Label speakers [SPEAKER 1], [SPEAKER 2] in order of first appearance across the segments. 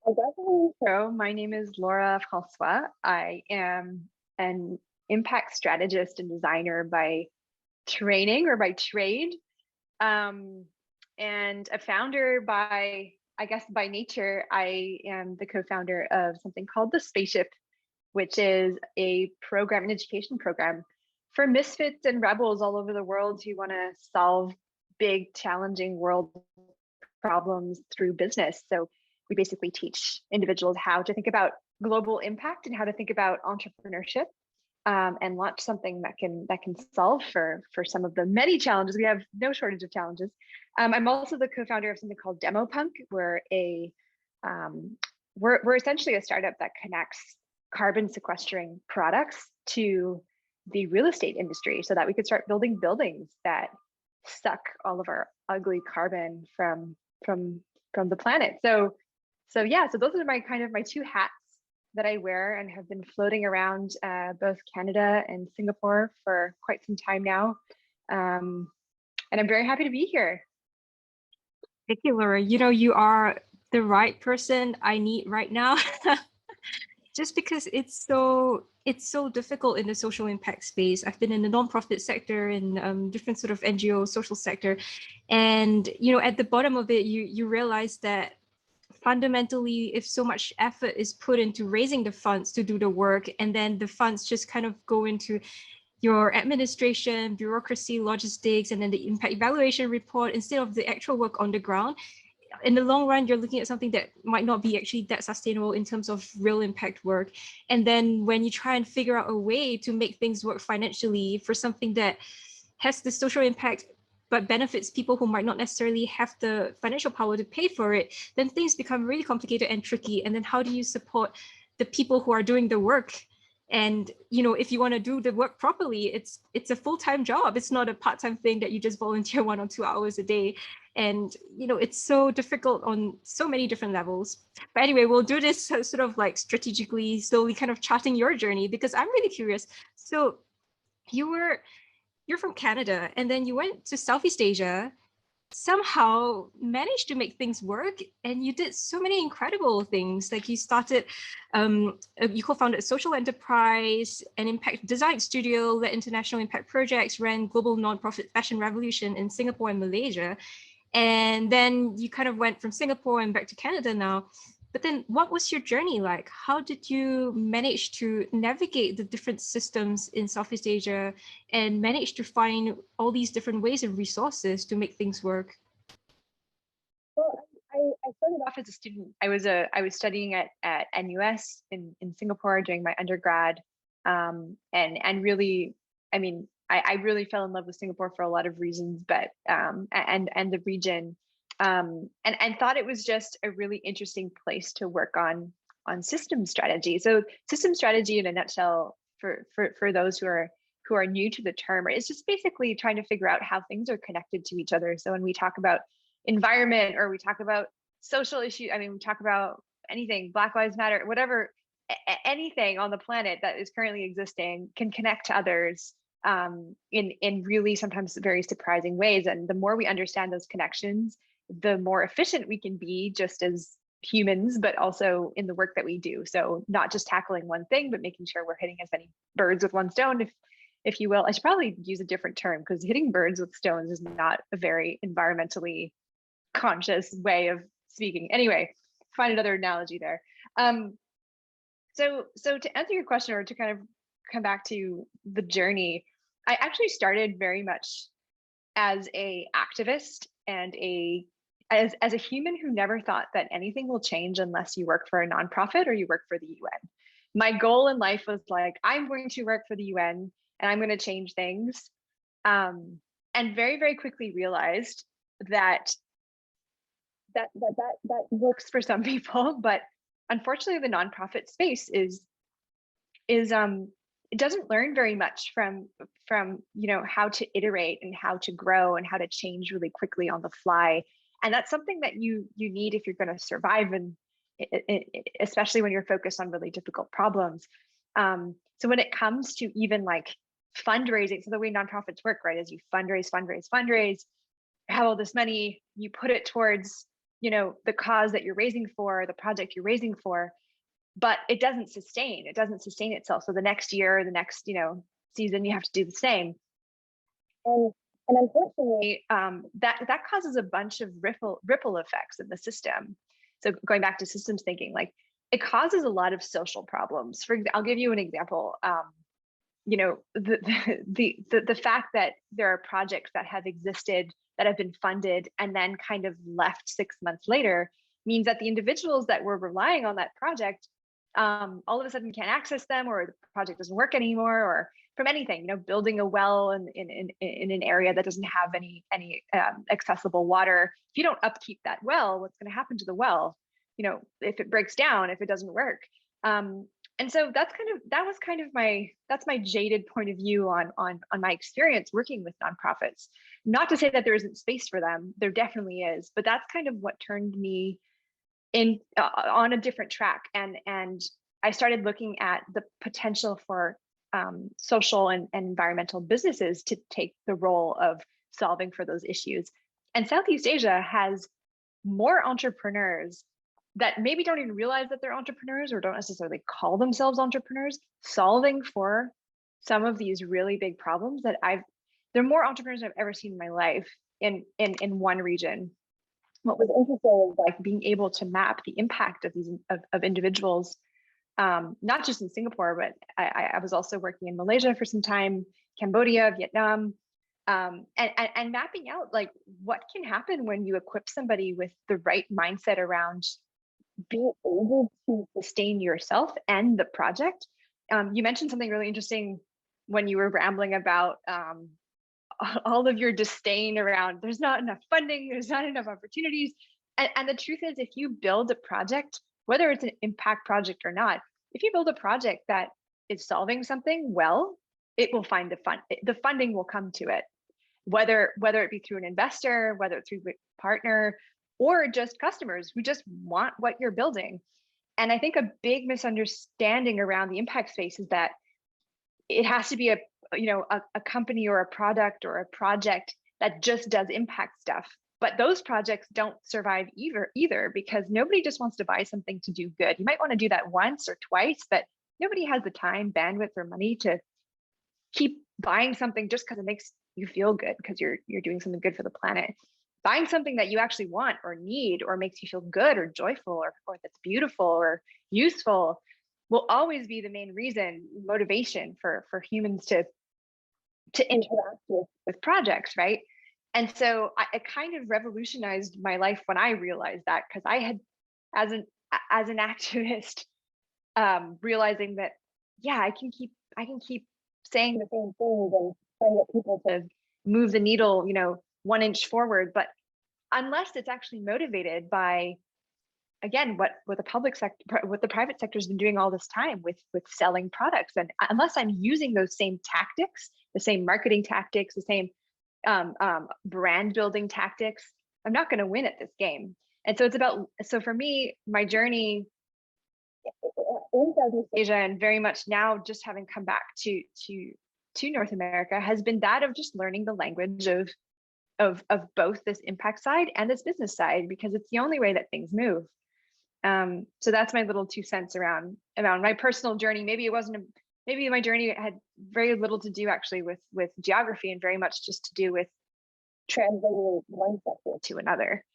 [SPEAKER 1] I definitely so. My name is Laura François. I am an impact strategist and designer by training or by trade, um, and a founder by, I guess, by nature. I am the co-founder of something called the Spaceship, which is a program, an education program for misfits and rebels all over the world who want to solve big, challenging world problems through business. So we basically teach individuals how to think about global impact and how to think about entrepreneurship, and launch something that can solve for some of the many challenges. We have no shortage of challenges. I'm also the co-founder of something called Demopunk. We're essentially a startup that connects carbon sequestering products to the real estate industry so that we could start building buildings that suck all of our ugly carbon from the planet. So yeah, so those are my kind of my two hats that I wear and have been floating around both Canada and Singapore for quite some time now. And I'm very happy to be here.
[SPEAKER 2] Thank you, Laura. You know, you are the right person I need right now. Just because it's so difficult in the social impact space. I've been in the nonprofit sector, in different sort of NGO social sector, and you know, at the bottom of it, you realize that fundamentally, if so much effort is put into raising the funds to do the work, and then the funds just kind of go into your administration, bureaucracy, logistics, and then the impact evaluation report instead of the actual work on the ground, in the long run, you're looking at something that might not be actually that sustainable in terms of real impact work. And then when you try and figure out a way to make things work financially for something that has the social impact but benefits people who might not necessarily have the financial power to pay for it, then things become really complicated and tricky. And then how do you support the people who are doing the work? And you know, if you want to do the work properly, it's a full-time job. It's not a part-time thing that you just volunteer 1 or 2 hours a day. And you know, it's so difficult on so many different levels. But anyway, we'll do this sort of like strategically, slowly kind of charting your journey, because I'm really curious. So you're from Canada, and then you went to Southeast Asia, somehow managed to make things work, and you did so many incredible things. Like you started, you co-founded a social enterprise, an impact design studio, led international impact projects, ran global nonprofit fashion revolution in Singapore and Malaysia. And then you kind of went from Singapore and back to Canada now. But then what was your journey like? How did you manage to navigate the different systems in Southeast Asia and manage to find all these different ways and resources to make things work?
[SPEAKER 1] Well, I started off as a student. I was studying at NUS in Singapore doing my undergrad, and really, I mean, I really fell in love with Singapore for a lot of reasons, but and the region, and thought it was just a really interesting place to work on system strategy. So system strategy in a nutshell, for those who are new to the term, right, it's just basically trying to figure out how things are connected to each other. So when we talk about environment, or we talk about social issues, I mean, we talk about anything, Black Lives Matter, whatever, anything on the planet that is currently existing can connect to others, in really sometimes very surprising ways. And the more we understand those connections, the more efficient we can be, just as humans, but also in the work that we do. So not just tackling one thing, but making sure we're hitting as many birds with one stone, if you will. I should probably use a different term, because hitting birds with stones is not a very environmentally conscious way of speaking. Anyway, find another analogy there. So to answer your question, or to kind of come back to the journey, I actually started very much as a activist and as a human who never thought that anything will change unless you work for a nonprofit or you work for the UN. My goal in life was like, I'm going to work for the UN and I'm going to change things. And very, very quickly realized that works for some people, but unfortunately the nonprofit space is it doesn't learn very much from you know, how to iterate and how to grow and how to change really quickly on the fly. And that's something that you need if you're going to survive, and especially when you're focused on really difficult problems. So when it comes to even like fundraising, so the way nonprofits work, right, is you fundraise, have all this money, you put it towards the cause that you're raising for, the project you're raising for, but it doesn't sustain itself. So the next year, the next season, you have to do the same. And unfortunately, that causes a bunch of ripple effects in the system. So going back to systems thinking, like it causes a lot of social problems. I'll give you an example. The fact that there are projects that have existed, that have been funded, and then kind of left 6 months later means that the individuals that were relying on that project all of a sudden can't access them, or the project doesn't work anymore, or from anything, building a well in an area that doesn't have any accessible water. If you don't upkeep that well, what's going to happen to the well? If it breaks down, if it doesn't work. And so that's my jaded point of view on my experience working with nonprofits. Not to say that there isn't space for them, there definitely is, but that's kind of what turned me in on a different track. And I started looking at the potential for social and environmental businesses to take the role of solving for those issues. And Southeast Asia has more entrepreneurs that maybe don't even realize that they're entrepreneurs, or don't necessarily call themselves entrepreneurs, solving for some of these really big problems that there are more entrepreneurs I've ever seen in my life in one region. What was interesting is like being able to map the impact of these of individuals, not just in Singapore, but I was also working in Malaysia for some time, Cambodia, Vietnam, and mapping out like what can happen when you equip somebody with the right mindset around being able to sustain yourself and the project. You mentioned something really interesting when you were rambling about all of your disdain around there's not enough funding, there's not enough opportunities. And the truth is, if you build a project, whether it's an impact project or not, if you build a project that is solving something well, it will find the funding will come to it, whether it be through an investor, whether it's through a partner, or just customers who just want what you're building. And I think a big misunderstanding around the impact space is that it has to be a company or a product or a project that just does impact stuff. But those projects don't survive either, because nobody just wants to buy something to do good. You might want to do that once or twice, but nobody has the time, bandwidth, or money to keep buying something just because it makes you feel good, because you're doing something good for the planet. Buying something that you actually want or need, or makes you feel good or joyful, or that's beautiful or useful, will always be the main motivation for humans to interact with projects, right? And so it kind of revolutionized my life when I realized that, because I had, as an activist, realizing that, yeah, I can keep saying the same things and trying to get people to move the needle, 1 inch forward, but unless it's actually motivated by, again, what the public sector, what the private sector has been doing all this time with selling products, and unless I'm using those same tactics, the same marketing tactics, the same brand building tactics, I'm not going to win at this game. And so for me, my journey in Southeast Asia, and very much now just having come back to North America, has been that of just learning the language of both this impact side and this business side, because it's the only way that things move. So that's my little 2 cents around my personal journey. Maybe my journey had very little to do actually with geography, and very much just to do with translating one sector to another.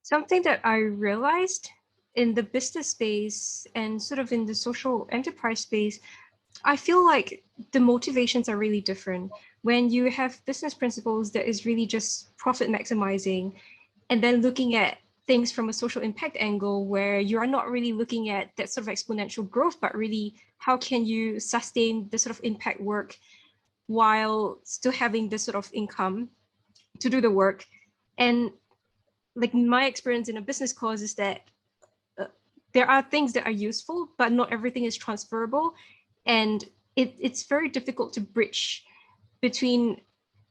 [SPEAKER 2] Something that I realized in the business space and sort of in the social enterprise space, I feel like the motivations are really different. When you have business principles that is really just profit maximizing, and then looking at things from a social impact angle, where you are not really looking at that sort of exponential growth, but really how can you sustain the sort of impact work while still having this sort of income to do the work. And like my experience in a business cause is that there are things that are useful, but not everything is transferable. And it's very difficult to bridge between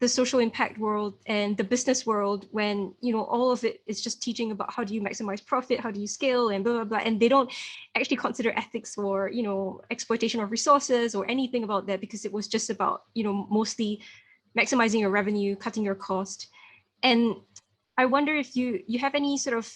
[SPEAKER 2] the social impact world and the business world when, all of it is just teaching about how do you maximize profit, how do you scale, and blah, blah, blah. And they don't actually consider ethics or, exploitation of resources or anything about that, because it was just about, mostly maximizing your revenue, cutting your cost. And I wonder if you have any sort of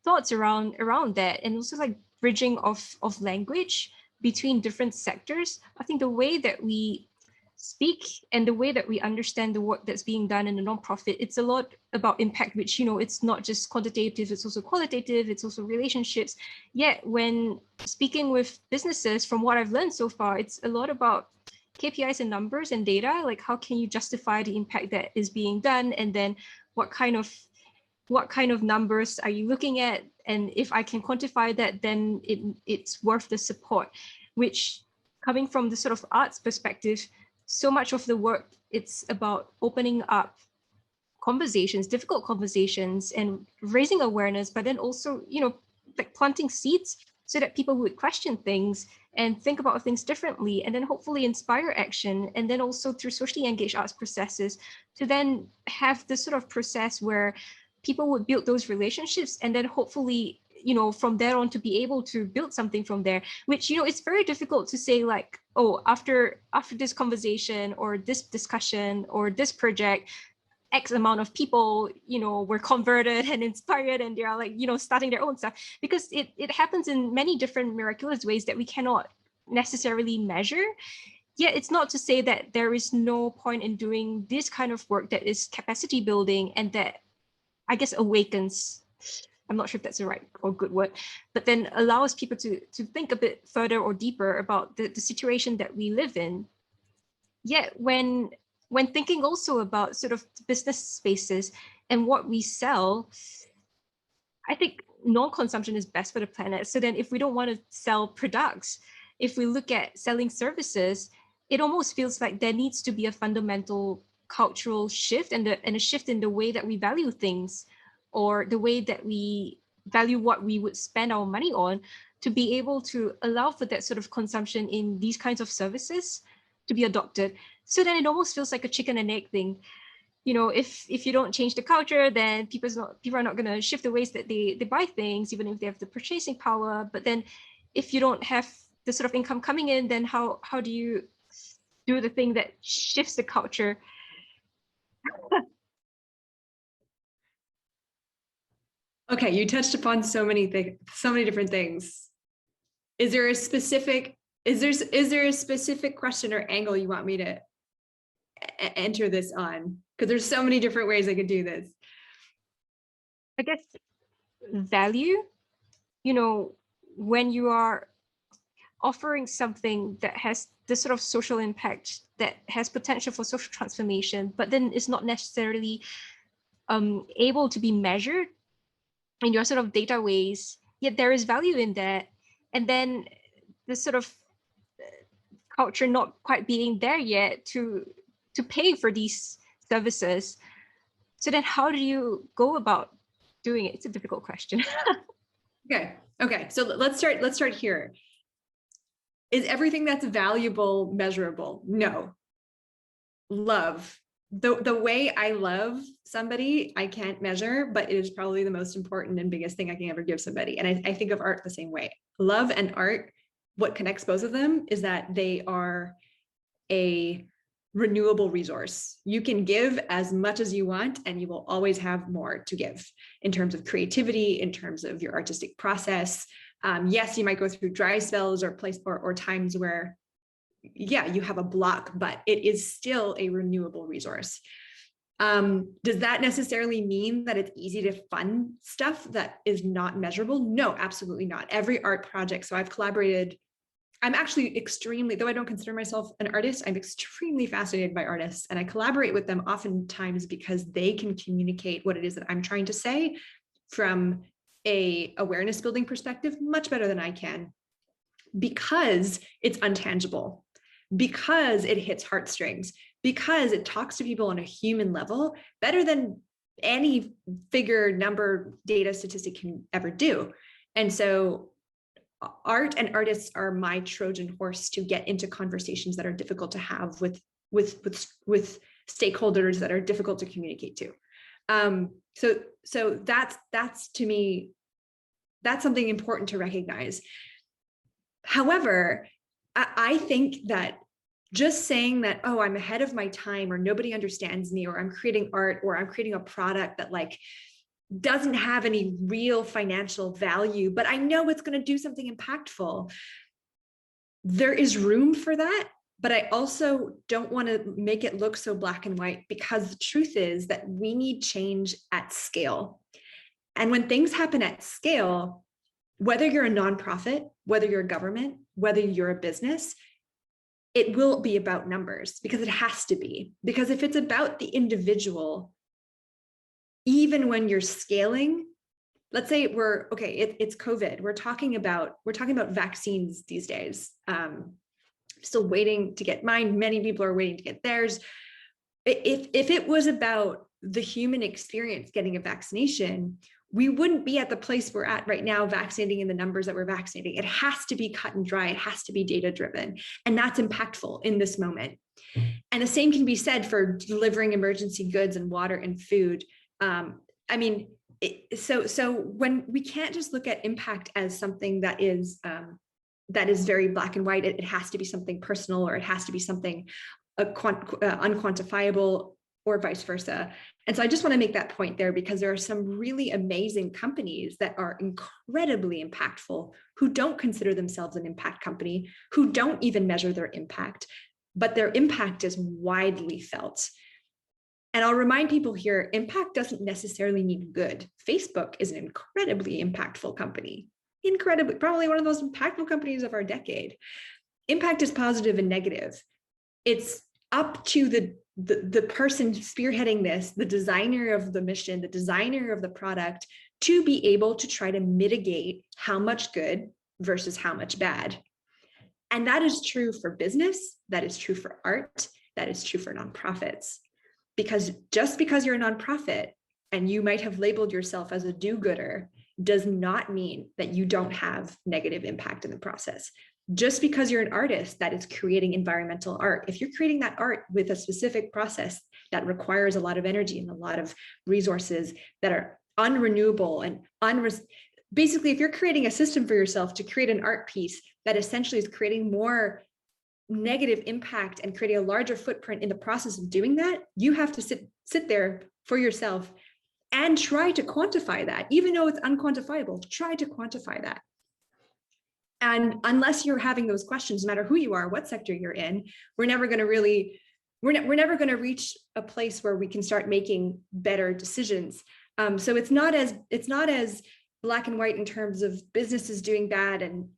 [SPEAKER 2] thoughts around that, and also like bridging of language between different sectors. I think the way that we speak and the way that we understand the work that's being done in a nonprofit, it's a lot about impact, which, you know, it's not just quantitative, it's also qualitative, it's also relationships. Yet when speaking with businesses, from what I've learned so far, it's a lot about KPIs and numbers and data, like how can you justify the impact that is being done, and then what kind of numbers are you looking at, and if I can quantify that, then it's worth the support. Which, coming from the sort of arts perspective, so much of the work, it's about opening up conversations, difficult conversations, and raising awareness, but then also, you know, like planting seeds so that people would question things and think about things differently, and then hopefully inspire action. And then also through socially engaged arts processes to then have this sort of process where people would build those relationships, and then hopefully, you know, from there on to be able to build something from there. Which, you know, it's very difficult to say like, oh, after this conversation or this discussion or this project, X amount of people, you know, were converted and inspired, and they are like, you know, starting their own stuff, because it happens in many different miraculous ways that we cannot necessarily measure. Yet it's not to say that there is no point in doing this kind of work that is capacity building and that, I guess, awakens, I'm not sure if that's the right or good word, but then allows people to think a bit further or deeper about the situation that we live in. Yet when thinking also about sort of business spaces and what we sell, I think non-consumption is best for the planet. So then if we don't want to sell products, if we look at selling services, it almost feels like there needs to be a fundamental cultural shift, and a shift in the way that we value things, or the way that we value what we would spend our money on, to be able to allow for that sort of consumption in these kinds of services to be adopted. So then it almost feels like a chicken and egg thing. You know, if you don't change the culture, then people are not going to shift the ways that they buy things, even if they have the purchasing power. But then if you don't have the sort of income coming in, then how do you do the thing that shifts the culture?
[SPEAKER 3] Okay, you touched upon so many different things. Is there a specific question or angle you want me to enter this on? Because there's so many different ways I could do this.
[SPEAKER 2] I guess value, you know, when you are offering something that has this sort of social impact, that has potential for social transformation, but then it's not necessarily able to be measured in your sort of data ways, yet there is value in that. And then the sort of culture not quite being there yet to pay for these services. So then how do you go about doing it? It's a difficult question.
[SPEAKER 3] Okay. So let's start here. Is everything that's valuable measurable? No. Love. The way I love somebody, I can't measure, but it is probably the most important and biggest thing I can ever give somebody. And I think of art the same way. Love and art, what connects both of them is that they are a renewable resource. You can give as much as you want, and you will always have more to give in terms of creativity, in terms of your artistic process. Yes, you might go through dry spells or times where, yeah, you have a block, but it is still a renewable resource. Does that necessarily mean that it's easy to fund stuff that is not measurable? No, absolutely not. Every art project. So I've collaborated. I'm actually extremely, though I don't consider myself an artist, I'm extremely fascinated by artists, and I collaborate with them oftentimes because they can communicate what it is that I'm trying to say from a awareness building perspective much better than I can, because it's untangible, because it hits heartstrings, because it talks to people on a human level better than any figure, number, data, statistic can ever do. And so art and artists are my Trojan horse to get into conversations that are difficult to have with stakeholders that are difficult to communicate to. So that's to me, that's something important to recognize. However, I think that just saying that, oh, I'm ahead of my time, or nobody understands me, or I'm creating art, or I'm creating a product that like doesn't have any real financial value, but I know it's going to do something impactful. There is room for that, but I also don't want to make it look so black and white, because the truth is that we need change at scale. And when things happen at scale, whether you're a nonprofit, whether you're a government, whether you're a business, it will be about numbers, because it has to be. Because if it's about the individual, even when you're scaling, let's say it's COVID. We're talking about vaccines these days. Still waiting to get mine. Many people are waiting to get theirs. If it was about the human experience getting a vaccination, we wouldn't be at the place we're at right now, vaccinating in the numbers that we're vaccinating. It has to be cut and dry. It has to be data driven. And that's impactful in this moment. And the same can be said for delivering emergency goods and water and food. I mean, so when we can't just look at impact as something that is very black and white, it has to be something personal, or it has to be something unquantifiable, or vice versa. And so I just want to make that point there, because there are some really amazing companies that are incredibly impactful, who don't consider themselves an impact company, who don't even measure their impact, but their impact is widely felt. And I'll remind people here, impact doesn't necessarily mean good. Facebook is an incredibly impactful company, probably one of the most impactful companies of our decade. Impact is positive and negative. It's up to the person spearheading this, the designer of the mission, the designer of the product, to be able to try to mitigate how much good versus how much bad. And that is true for business, that is true for art, that is true for nonprofits. Because just because you're a nonprofit and you might have labeled yourself as a do-gooder does not mean that you don't have negative impact in the process. Just because you're an artist that is creating environmental art, if you're creating that art with a specific process that requires a lot of energy and a lot of resources that are unrenewable and basically, if you're creating a system for yourself to create an art piece that essentially is creating more negative impact and creating a larger footprint in the process of doing that, you have to sit there for yourself and try to quantify that. Even though it's unquantifiable, try to quantify that. And unless you're having those questions, no matter who you are, what sector you're in, we're never going to reach a place where we can start making better decisions. So it's not as black and white in terms of businesses doing bad and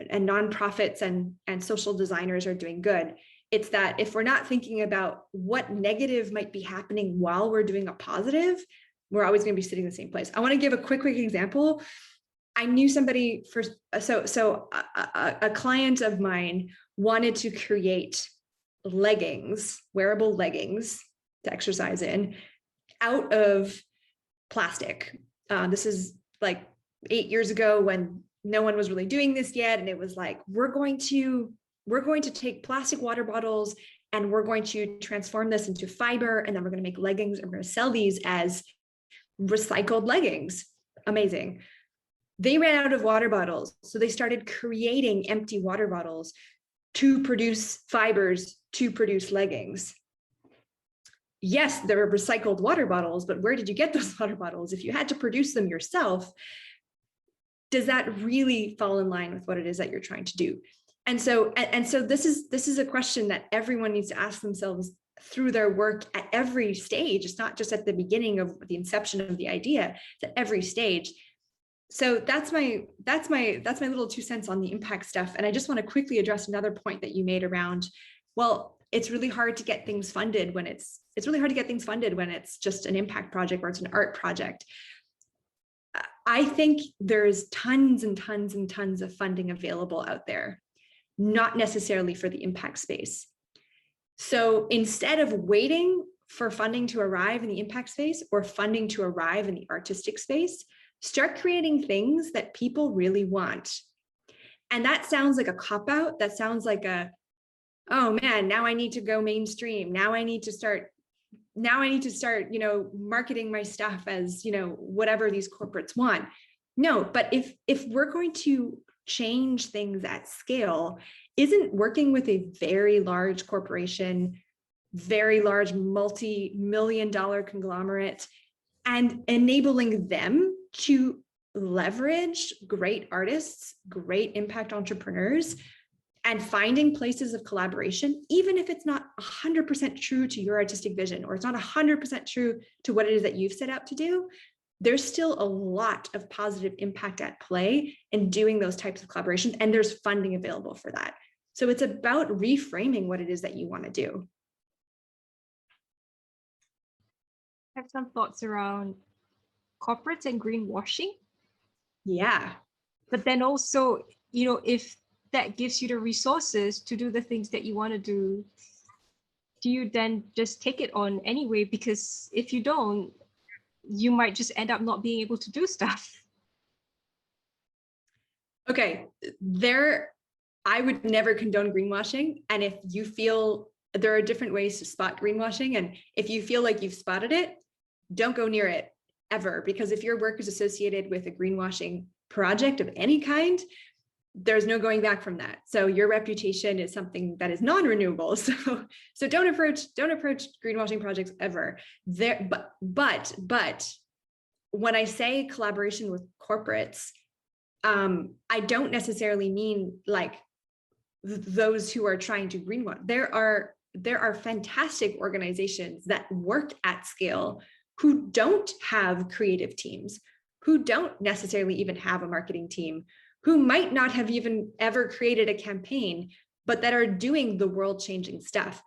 [SPEAKER 3] nonprofits and social designers are doing good. It's that if we're not thinking about what negative might be happening while we're doing a positive, we're always going to be sitting in the same place. I want to give a quick example. I knew somebody a client of mine wanted to create leggings, wearable leggings to exercise in, out of plastic. This is like 8 years ago when no one was really doing this yet. And it was like, we're going to take plastic water bottles and we're going to transform this into fiber. And then we're going to make leggings and we're going to sell these as recycled leggings. Amazing. They ran out of water bottles. So they started creating empty water bottles to produce fibers to produce leggings. Yes, there are recycled water bottles, but where did you get those water bottles? If you had to produce them yourself, does that really fall in line with what it is that you're trying to do? And so this is a question that everyone needs to ask themselves through their work at every stage. It's not just at the beginning of the inception of the idea, it's at every stage. So that's my little 2 cents on the impact stuff. And I just want to quickly address another point that you made around, well, it's really hard to get things funded when it's just an impact project or it's an art project. I think there's tons and tons and tons of funding available out there, not necessarily for the impact space. So instead of waiting for funding to arrive in the impact space or funding to arrive in the artistic space, start creating things that people really want. And that sounds like a cop-out. That sounds like oh man, now I need to go mainstream. Now I need to start, marketing my stuff as, whatever these corporates want. No, but if we're going to change things at scale, isn't working with a very large corporation, very large multi-million-dollar conglomerate, and enabling them to leverage great artists, great impact entrepreneurs, and finding places of collaboration, even if it's not 100% true to your artistic vision, or it's not 100% true to what it is that you've set out to do, there's still a lot of positive impact at play in doing those types of collaborations, and there's funding available for that. So it's about reframing what it is that you want to do.
[SPEAKER 2] I have some thoughts around corporates and greenwashing.
[SPEAKER 3] Yeah.
[SPEAKER 2] But then also, you know, if that gives you the resources to do the things that you want to do you then just take it on anyway? Because if you don't, you might just end up not being able to do stuff.
[SPEAKER 3] Okay, I would never condone greenwashing. And if you feel there are different ways to spot greenwashing, and if you feel like you've spotted it, don't go near it ever, because if your work is associated with a greenwashing project of any kind, there's no going back from that. So your reputation is something that is non-renewable. So don't approach greenwashing projects ever. But when I say collaboration with corporates, I don't necessarily mean like those who are trying to greenwash. There are fantastic organizations that work at scale who don't have creative teams, who don't necessarily even have a marketing team, who might not have even ever created a campaign, but that are doing the world-changing stuff.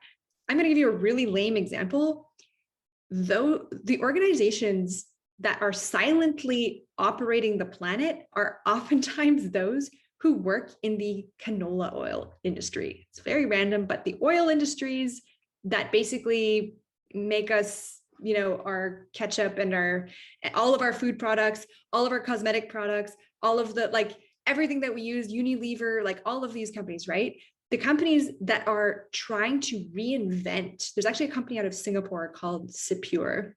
[SPEAKER 3] I'm going to give you a really lame example. Though the organizations that are silently operating the planet are oftentimes those who work in the canola oil industry. It's very random, but the oil industries that basically make us, you know, our ketchup and all of our food products, all of our cosmetic products, all of the, like, everything that we use, Unilever, like all of these companies, right? The companies that are trying to reinvent, there's actually a company out of Singapore called Secure,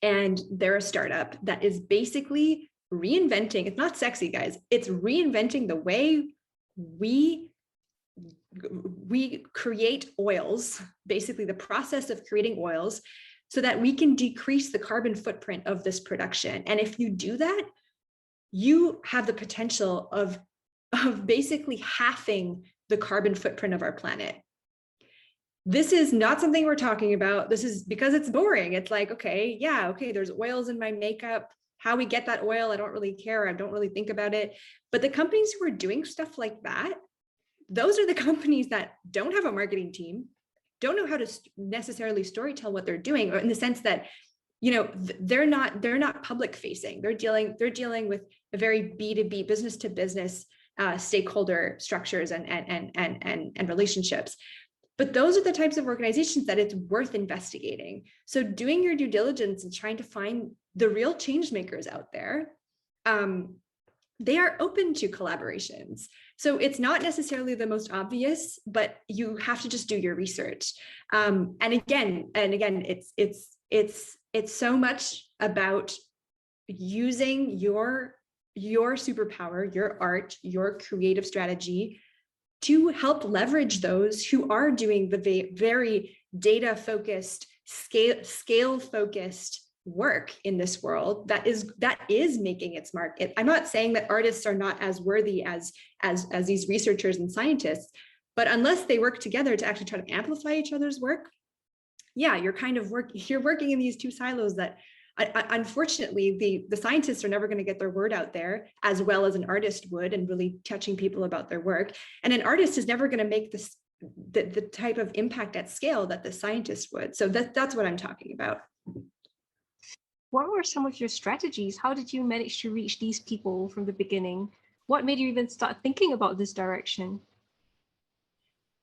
[SPEAKER 3] and they're a startup that is basically reinventing, it's not sexy, guys, it's reinventing the way we create oils, basically the process of creating oils, so that we can decrease the carbon footprint of this production. And if you do that, you have the potential of basically halving the carbon footprint of our planet. This is not something we're talking about. This is because it's boring. It's like, okay, yeah, okay, there's oils in my makeup. How we get that oil, I don't really care. I don't really think about it. But the companies who are doing stuff like that, those are the companies that don't have a marketing team, don't know how to necessarily storytell what they're doing, or in the sense that, you know, they're not public facing. They're dealing with a very B2B, business to business stakeholder structures and relationships. But those are the types of organizations that it's worth investigating. So doing your due diligence and trying to find the real change makers out there, they are open to collaborations. So it's not necessarily the most obvious, but you have to just do your research. And again, it's so much about using your superpower, your art, your creative strategy to help leverage those who are doing the very data-focused, scale-focused work in this world that is making its mark. I'm not saying that artists are not as worthy as these researchers and scientists, but unless they work together to actually try to amplify each other's work, yeah, you're working in these two silos that unfortunately the scientists are never going to get their word out there as well as an artist would, and really touching people about their work. And an artist is never going to make the type of impact at scale that the scientist would. So that's what I'm talking about.
[SPEAKER 2] What were some of your strategies? How did you manage to reach these people from the beginning? What made you even start thinking about this direction?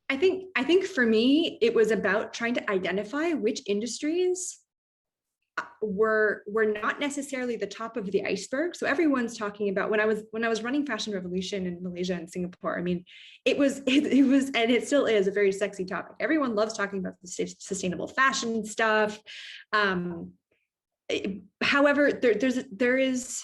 [SPEAKER 3] I think for me, it was about trying to identify which industries were not necessarily the top of the iceberg. So everyone's talking about, when I was running Fashion Revolution in Malaysia and Singapore, I mean, it was and it still is a very sexy topic. Everyone loves talking about the sustainable fashion stuff. However, there is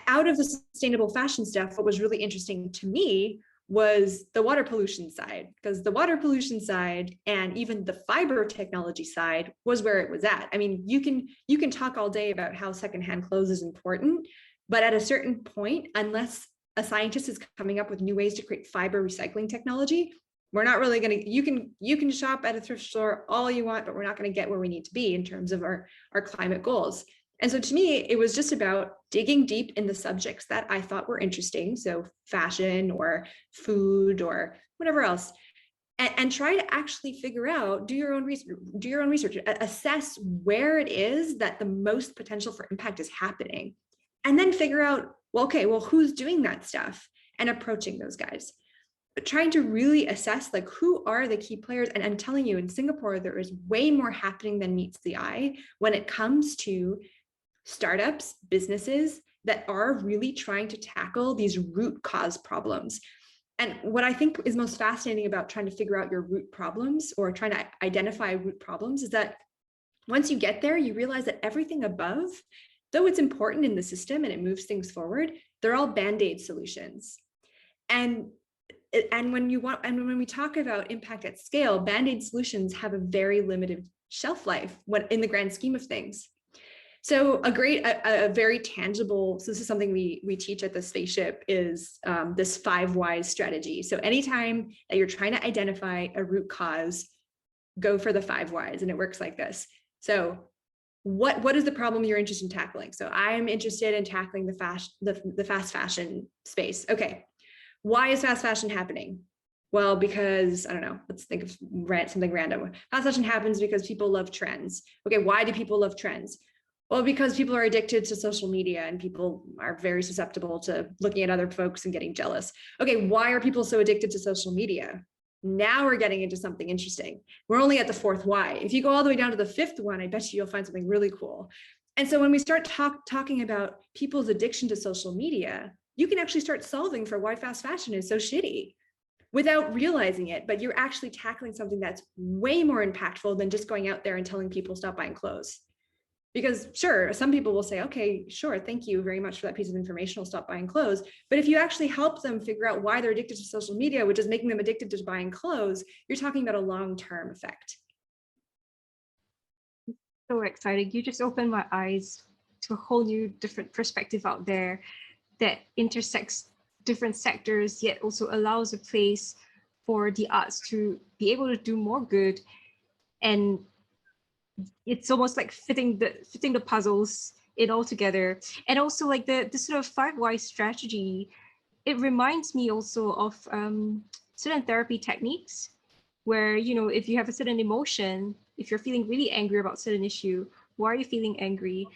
[SPEAKER 3] out of the sustainable fashion stuff, what was really interesting to me was the water pollution side, because the water pollution side and even the fiber technology side was where it was at. I mean, you can talk all day about how secondhand clothes is important, but at a certain point, unless a scientist is coming up with new ways to create fiber recycling technology, we're not really going to, you can shop at a thrift store all you want, but we're not going to get where we need to be in terms of our climate goals. And so to me, it was just about digging deep in the subjects that I thought were interesting. So fashion or food or whatever else, and try to actually figure out, do your own research, assess where it is that the most potential for impact is happening. And then figure out, well, okay, well, who's doing that stuff, and approaching those guys. But trying to really assess, like, who are the key players. And I'm telling you, in Singapore, there is way more happening than meets the eye when it comes to startups, businesses that are really trying to tackle these root cause problems. And what I think is most fascinating about trying to figure out your root problems, or trying to identify root problems, is that once you get there, you realize that everything above, though it's important in the system and it moves things forward, they're all band-aid solutions. And when we talk about impact at scale, band-aid solutions have a very limited shelf life in the grand scheme of things. So a very tangible, so this is something we teach at the Spaceship, is this 5 whys strategy. So anytime that you're trying to identify a root cause, go for the 5 whys, and it works like this. So what is the problem you're interested in tackling? So I'm interested in tackling the fast fashion space. Okay, why is fast fashion happening? Well, because, I don't know, let's think of something random. Fast fashion happens because people love trends. Okay, why do people love trends? Well, because people are addicted to social media, and people are very susceptible to looking at other folks and getting jealous. Okay, why are people so addicted to social media? Now we're getting into something interesting. We're only at the 4th why. If you go all the way down to the 5th one, I bet you'll find something really cool. And so when we start talking about people's addiction to social media, you can actually start solving for why fast fashion is so shitty without realizing it, but you're actually tackling something that's way more impactful than just going out there and telling people stop buying clothes. Because sure, some people will say, okay, sure, thank you very much for that piece of information, I'll stop buying clothes. But if you actually help them figure out why they're addicted to social media, which is making them addicted to buying clothes, you're talking about a long-term effect.
[SPEAKER 2] So exciting. You just opened my eyes to a whole new different perspective out there that intersects different sectors, yet also allows a place for the arts to be able to do more good. And it's almost like fitting the puzzles in all together. And also like the sort of 5 whys strategy, it reminds me also of certain therapy techniques where, you know, if you have a certain emotion, if you're feeling really angry about a certain issue, why are you feeling angry?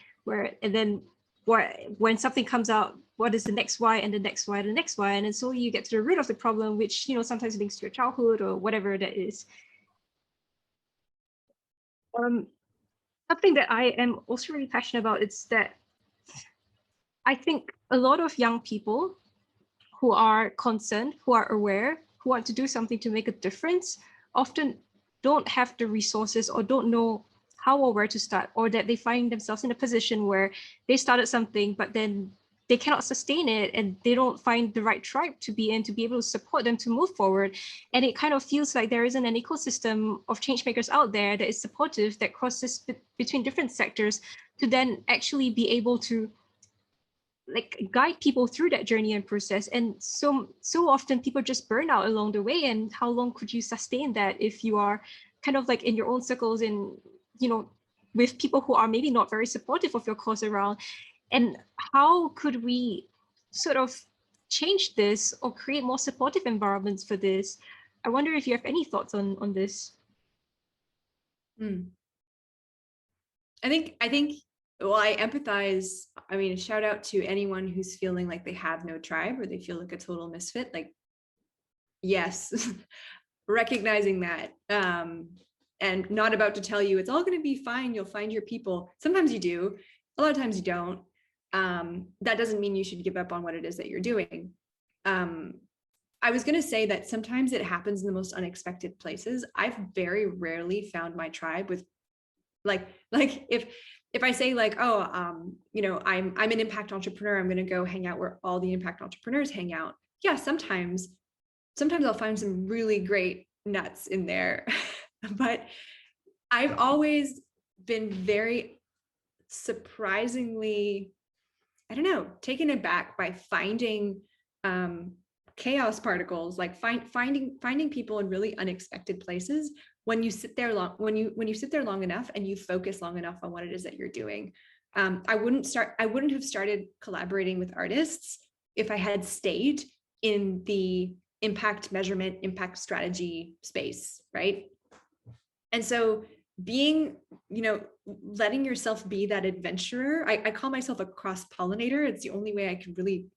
[SPEAKER 2] And then when something comes out, what is the next why, and the next why, and the next why? And then so you get to the root of the problem, which, you know, sometimes links to your childhood or whatever that is. Something that I am also really passionate about is that I think a lot of young people who are concerned, who are aware, who want to do something to make a difference, often don't have the resources or don't know how or where to start, or that they find themselves in a position where they started something, but then they cannot sustain it, and they don't find the right tribe to be in to be able to support them to move forward. And it kind of feels like there isn't an ecosystem of change makers out there that is supportive, that crosses between different sectors to then actually be able to like guide people through that journey and process. And so often people just burn out along the way. And how long could you sustain that if you are kind of like in your own circles and, you know, with people who are maybe not very supportive of your cause around? And how could we sort of change this or create more supportive environments for this? I wonder if you have any thoughts on this.
[SPEAKER 3] I think, well, I empathize. I mean, shout out to anyone who's feeling like they have no tribe, or they feel like a total misfit. Like, yes, recognizing that, and not about to tell you it's all going to be fine, you'll find your people. Sometimes you do, a lot of times you don't. That doesn't mean you should give up on what it is that you're doing. I was going to say that sometimes it happens in the most unexpected places. I've very rarely found my tribe with like if I say like, oh, you know, I'm an impact entrepreneur, I'm going to go hang out where all the impact entrepreneurs hang out. Yeah, sometimes sometimes I'll find some really great nuts in there, but I've always been very surprisingly, I don't know, taken aback by finding chaos particles, like finding people in really unexpected places when you sit there when you sit there long enough and you focus long enough on what it is that you're doing. I wouldn't have started collaborating with artists if I had stayed in the impact measurement, impact strategy space, right? And so being, letting yourself be that adventurer, I call myself a cross-pollinator. It's the only way I can really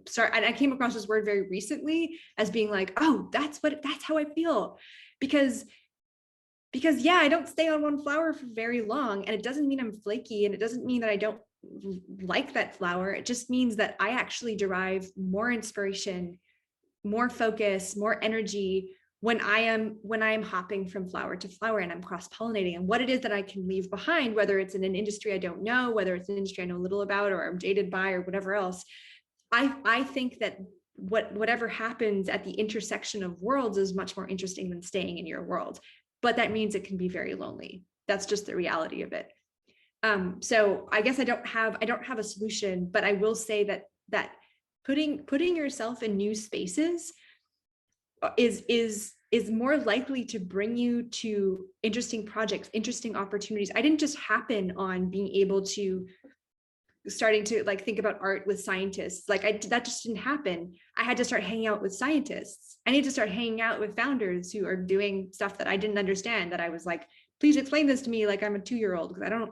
[SPEAKER 3] start. And I came across this word very recently as being like, oh, that's how I feel. Because yeah, I don't stay on one flower for very long, and it doesn't mean I'm flaky, and it doesn't mean that I don't like that flower. It just means that I actually derive more inspiration, more focus, more energy when I am hopping from flower to flower and I'm cross-pollinating, and what it is that I can leave behind, whether it's in an industry I don't know, whether it's an industry I know little about or I'm jaded by or whatever else. I think that whatever happens at the intersection of worlds is much more interesting than staying in your world. But that means it can be very lonely. That's just the reality of it. So I guess I don't have a solution, but I will say that putting yourself in new spaces is more likely to bring you to interesting projects, interesting opportunities. I didn't just happen on being able to starting to like think about art with scientists. That just didn't happen. I had to start hanging out with scientists. I need to start hanging out with founders who are doing stuff that I didn't understand, that I was like, please explain this to me like I'm a 2-year-old, because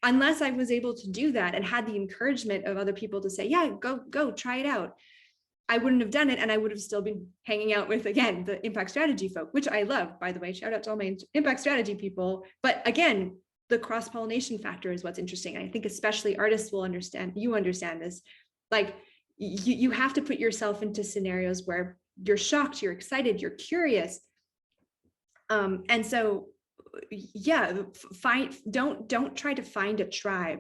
[SPEAKER 3] unless I was able to do that and had the encouragement of other people to say, yeah, go try it out, I wouldn't have done it. And I would have still been hanging out with, again, the impact strategy folk, which I love, by the way. Shout out to all my impact strategy people. But again, the cross-pollination factor is what's interesting. And I think especially artists will understand, you understand this, like you have to put yourself into scenarios where you're shocked, you're excited, you're curious. And so, yeah, don't try to find a tribe,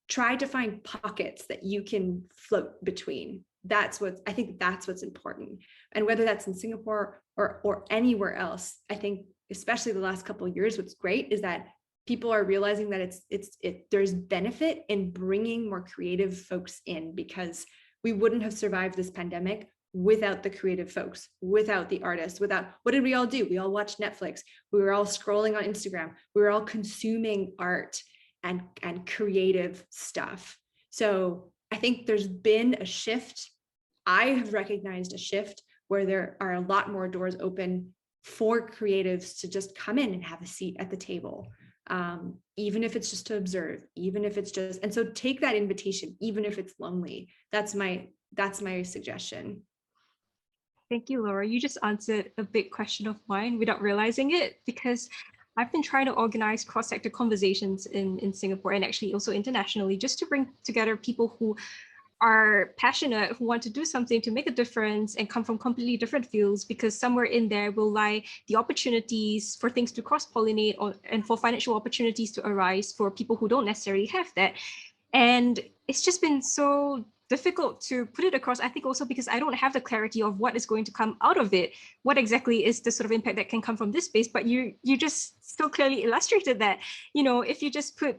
[SPEAKER 3] try to find pockets that you can float between. I think that's what's important. And whether that's in Singapore or anywhere else, I think especially the last couple of years, what's great is that people are realizing that there's benefit in bringing more creative folks in, because we wouldn't have survived this pandemic without the creative folks, without the artists, without, what did we all do? We all watched Netflix. We were all scrolling on Instagram. We were all consuming art and creative stuff. So I think there's been a shift. I have recognized a shift where there are a lot more doors open for creatives to just come in and have a seat at the table. Even if it's just to observe, even if it's just, and so take that invitation, even if it's lonely. That's my suggestion.
[SPEAKER 2] Thank you, Laura. You just answered a big question of mine without realizing it, because I've been trying to organize cross-sector conversations in Singapore and actually also internationally, just to bring together people who are passionate, who want to do something to make a difference and come from completely different fields, because somewhere in there will lie the opportunities for things to cross-pollinate and for financial opportunities to arise for people who don't necessarily have that. And it's just been so difficult to put it across, I think also because I don't have the clarity of what is going to come out of it. What exactly is the sort of impact that can come from this space? But you just so clearly illustrated that, if you just put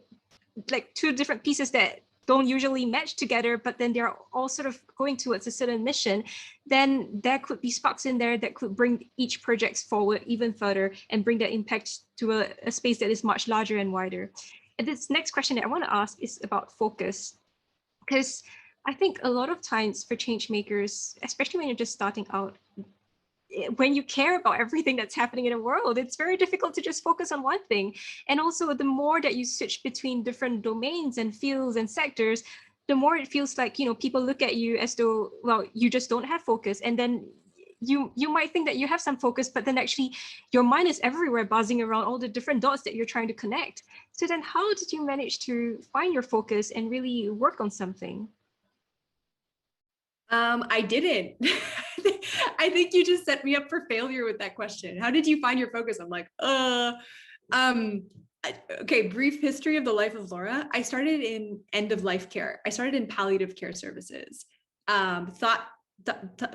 [SPEAKER 2] like two different pieces that don't usually match together, but then they're all sort of going towards a certain mission, then there could be sparks in there that could bring each project forward even further and bring that impact to a space that is much larger and wider. And this next question that I want to ask is about focus, because I think a lot of times for change makers, especially when you're just starting out, when you care about everything that's happening in the world, it's very difficult to just focus on one thing. And also the more that you switch between different domains and fields and sectors, the more it feels like, people look at you as though, well, you just don't have focus. And then you might think that you have some focus, but then actually your mind is everywhere, buzzing around all the different dots that you're trying to connect. So then how did you manage to find your focus and really work on something?
[SPEAKER 3] I didn't. I think you just set me up for failure with that question. How did you find your focus? I'm like, okay, brief history of the life of Laura. I started in end of life care. I started in palliative care services. Thought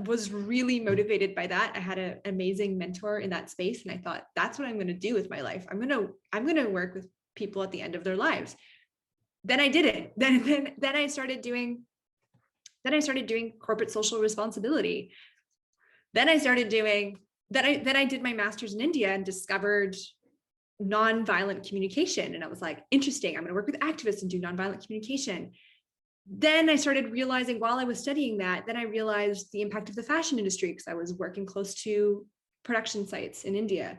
[SPEAKER 3] was really motivated by that. I had an amazing mentor in that space, and I thought, that's what I'm going to do with my life. I'm going to work with people at the end of their lives. Then I did it. Then I started doing corporate social responsibility. Then I did my master's in India and discovered nonviolent communication. And I was like, interesting, I'm going to work with activists and do nonviolent communication. Then I started realizing while I was studying that, then I realized the impact of the fashion industry, because I was working close to production sites in India.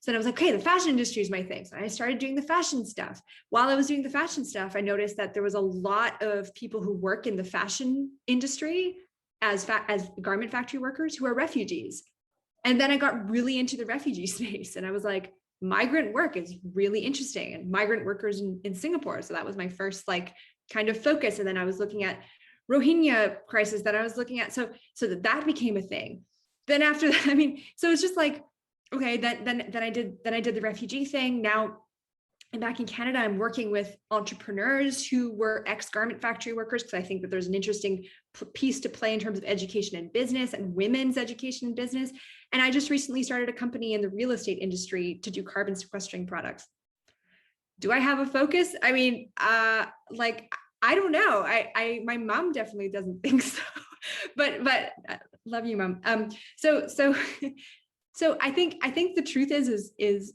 [SPEAKER 3] So then I was like, okay, the fashion industry is my thing. So I started doing the fashion stuff. While I was doing the fashion stuff, I noticed that there was a lot of people who work in the fashion industry as garment factory workers who are refugees. And then I got really into the refugee space, and I was like, migrant work is really interesting, and migrant workers in Singapore. So that was my first like kind of focus. And then I was looking at Rohingya crisis that I was looking at. So that became a thing. Then after that, I mean, so it's just like, okay, then I did the refugee thing. Now I'm back in Canada. I'm working with entrepreneurs who were ex-garment factory workers, because I think that there's an interesting piece to play in terms of education and business and women's education and business. And I just recently started a company in the real estate industry to do carbon sequestering products. Do I have a focus? I mean, like, I don't know. My mom definitely doesn't think so, but love you, mom. So I think the truth is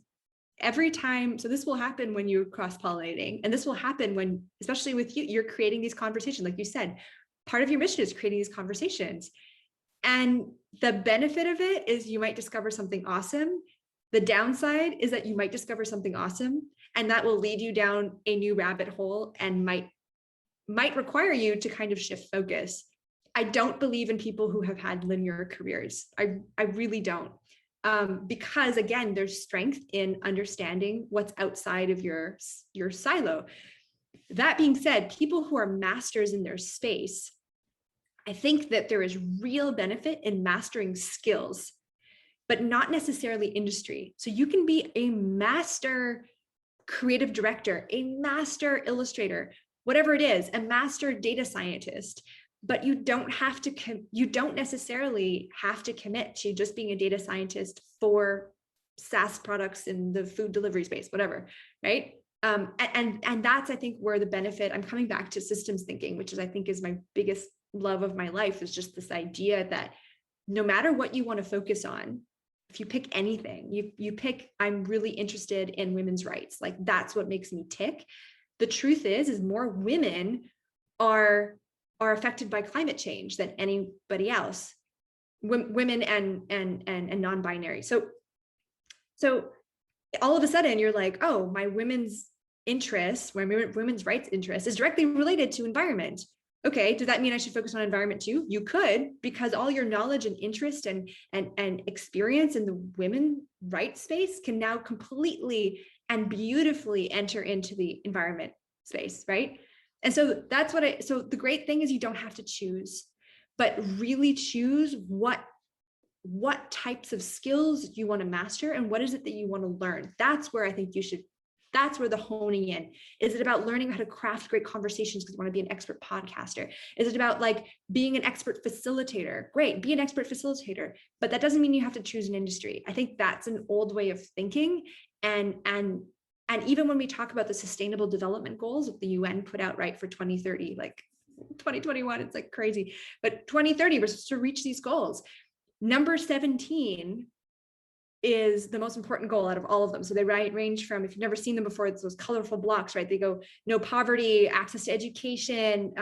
[SPEAKER 3] every time, so this will happen when you're cross-pollinating, and this will happen when, especially with you, you're creating these conversations. Like you said, part of your mission is creating these conversations. And the benefit of it is you might discover something awesome. The downside is that you might discover something awesome, and that will lead you down a new rabbit hole and might require you to kind of shift focus. I don't believe in people who have had linear careers. I really don't. Because again, there's strength in understanding what's outside of your silo. That being said, people who are masters in their space, I think that there is real benefit in mastering skills, but not necessarily industry. So you can be a master creative director, a master illustrator, whatever it is, a master data scientist, but you don't necessarily have to commit to just being a data scientist for SaaS products in the food delivery space, whatever, right? And that's, I think, where the benefit, I'm coming back to systems thinking, which is, I think, is my biggest love of my life, is just this idea that no matter what you want to focus on, if you pick anything, you pick, I'm really interested in women's rights, like that's what makes me tick. The truth is more women are affected by climate change than anybody else, women and non-binary. So all of a sudden you're like, oh, my women's interest, my women's rights interest is directly related to environment. Okay, does that mean I should focus on environment too? You could, because all your knowledge and interest and experience in the women rights space can now completely and beautifully enter into the environment space, right? And so that's so the great thing is you don't have to choose, but really choose what types of skills you want to master and what is it that you want to learn. That's where I think that's where the honing in. Is it about learning how to craft great conversations because you want to be an expert podcaster? Is it about like being an expert facilitator? Great, be an expert facilitator, but that doesn't mean you have to choose an industry. I think that's an old way of thinking. And even when we talk about the sustainable development goals that the UN put out, right, for 2030, like 2021, it's like crazy, but 2030, we're supposed to reach these goals. Number 17 is the most important goal out of all of them. So they range from, if you've never seen them before, it's those colorful blocks, right? They go no poverty, access to education,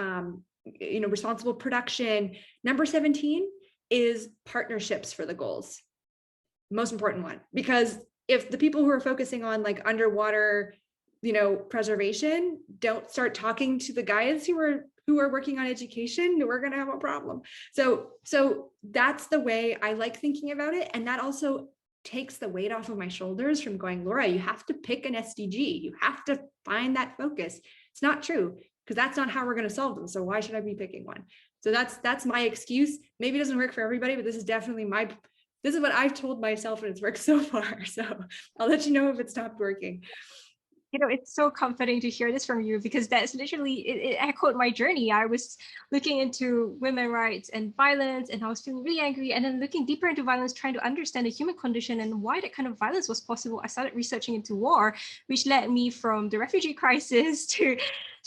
[SPEAKER 3] responsible production. Number 17 is partnerships for the goals. Most important one, because if the people who are focusing on like underwater, preservation don't start talking to the guys who are working on education, we're going to have a problem. So that's the way I like thinking about it. And that also takes the weight off of my shoulders from going, Laura, you have to pick an SDG. You have to find that focus. It's not true, because that's not how we're going to solve them. So why should I be picking one? So that's my excuse. Maybe it doesn't work for everybody, but this is definitely this is what I've told myself, and it's worked so far. So I'll let you know if it stopped working.
[SPEAKER 2] You know, it's so comforting to hear this from you, because that's literally, it echoed my journey. I was looking into women's rights and violence, and I was feeling really angry. And then looking deeper into violence, trying to understand the human condition and why that kind of violence was possible, I started researching into war, which led me from the refugee crisis to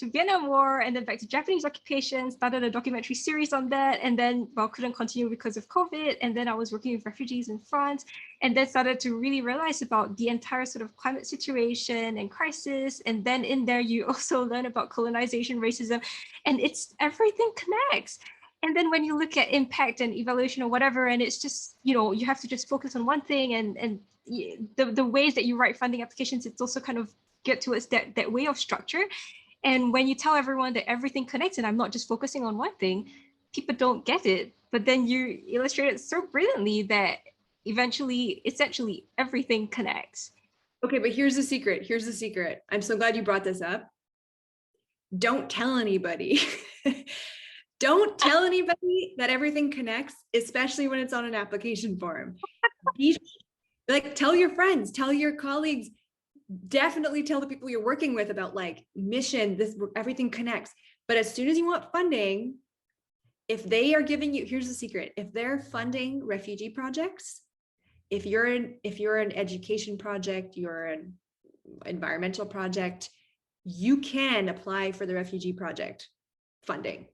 [SPEAKER 2] Vietnam War, and then back to Japanese occupation, started a documentary series on that, and then, well, couldn't continue because of COVID. And then I was working with refugees in France, and then started to really realize about the entire sort of climate situation and crisis. And then in there, you also learn about colonization, racism, and it's everything connects. And then when you look at impact and evaluation or whatever, and it's just, you know, you have to just focus on one thing, and the ways that you write funding applications, it's also kind of get towards that way of structure. And when you tell everyone that everything connects and I'm not just focusing on one thing, people don't get it. But then you illustrate it so brilliantly that eventually, essentially, everything connects.
[SPEAKER 3] Okay, but here's the secret. Here's the secret. I'm so glad you brought this up. Don't tell anybody. Don't tell anybody that everything connects, especially when it's on an application form. Like, tell your friends, tell your colleagues, definitely tell the people you're working with about like mission, this, everything connects. But as soon as you want funding, if they are giving you, here's the secret, if they're funding refugee projects, if you're an education project, you're an environmental project, you can apply for the refugee project funding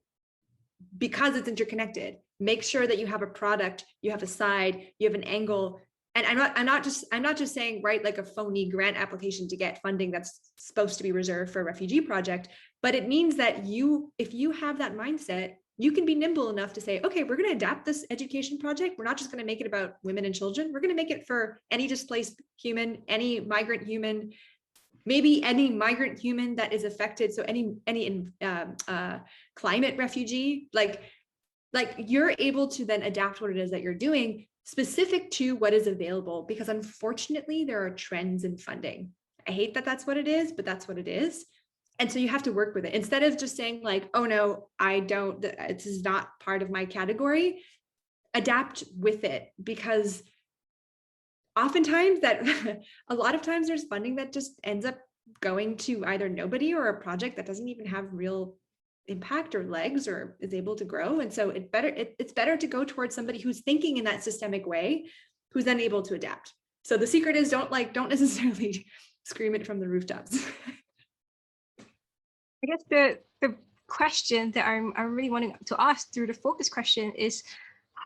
[SPEAKER 3] because it's interconnected. Make sure that you have a product, you have a side, you have an angle. And I'm not just saying write like a phony grant application to get funding that's supposed to be reserved for a refugee project, but it means that if you have that mindset, you can be nimble enough to say, okay, we're going to adapt this education project. We're not just going to make it about women and children. We're going to make it for any displaced human, any migrant human, maybe any migrant human that is affected. So any climate refugee, like you're able to then adapt what it is that you're doing specific to what is available, because unfortunately there are trends in funding. I hate that that's what it is, but that's what it is. And so you have to work with it instead of just saying like, oh no, I don't, this is not part of my category. Adapt with it, because oftentimes a lot of times there's funding that just ends up going to either nobody or a project that doesn't even have real impact or legs or is able to grow. And so it's better to go towards somebody who's thinking in that systemic way, who's then able to adapt. So the secret is don't necessarily scream it from the rooftops.
[SPEAKER 2] I guess the question that I'm really wanting to ask through the focus question is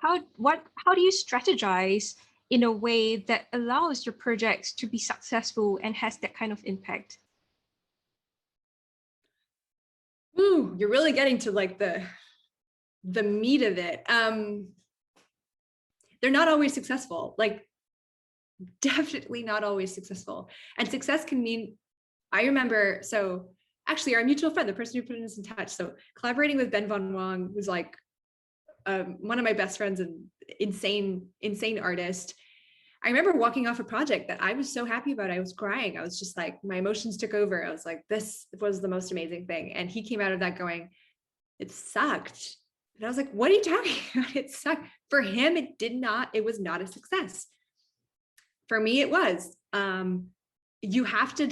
[SPEAKER 2] how do you strategize in a way that allows your projects to be successful and has that kind of impact?
[SPEAKER 3] Ooh, you're really getting to like the meat of it. They're not always successful, like definitely not always successful. And success can mean, I remember, so actually our mutual friend, the person who put us in touch, so collaborating with Ben Von Wong was like one of my best friends and insane artist. I remember walking off a project that I was so happy about. I was crying. I was just like, my emotions took over. I was like, this was the most amazing thing. And he came out of that going, it sucked. And I was like, what are you talking about? It sucked. For him, it was not a success. For me, it was. You have to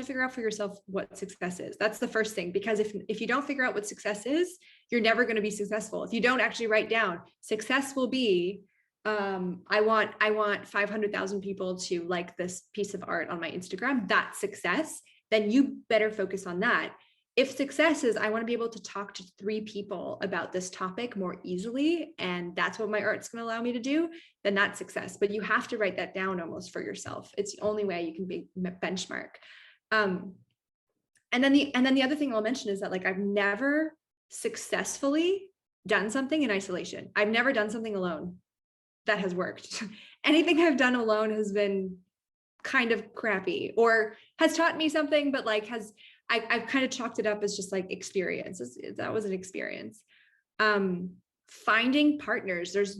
[SPEAKER 3] figure out for yourself what success is. That's the first thing, because if you don't figure out what success is, you're never going to be successful. If you don't actually write down, success will be, I want 500,000 people to like this piece of art on my Instagram. That's success. Then you better focus on that. If success is, I want to be able to talk to 3 people about this topic more easily, and that's what my art's going to allow me to do, then that's success. But you have to write that down almost for yourself. It's the only way you can be benchmark. And then the other thing I'll mention is that like I've never successfully done something in isolation. I've never done something alone that has worked. Anything I've done alone has been kind of crappy or has taught me something, but like I've kind of chalked it up as just like experience. That was an experience. Finding partners, there's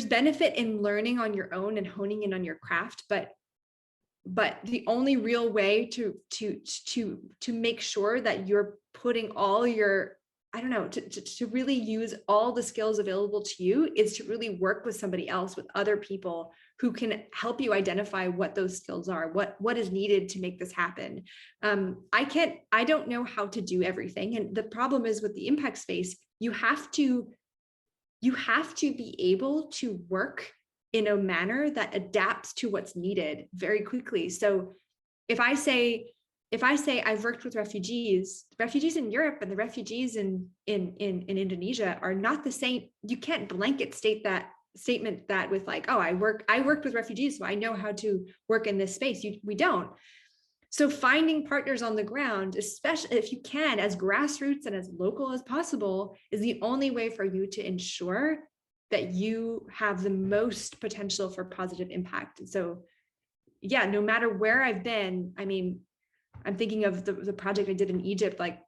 [SPEAKER 3] benefit in learning on your own and honing in on your craft, but the only real way to make sure that you're putting all your I don't know, to really use all the skills available to you is to really work with somebody else, with other people who can help you identify what those skills are, what is needed to make this happen. I don't know how to do everything. And the problem is with the impact space, you have to be able to work in a manner that adapts to what's needed very quickly. So if I say I've worked with refugees in Europe and the refugees in Indonesia are not the same. You can't blanket statement that with like, oh, I worked with refugees, so I know how to work in this space. We don't. So finding partners on the ground, especially if you can, as grassroots and as local as possible, is the only way for you to ensure that you have the most potential for positive impact. And so, yeah, no matter where I've been, I mean, I'm thinking of the project I did in Egypt, like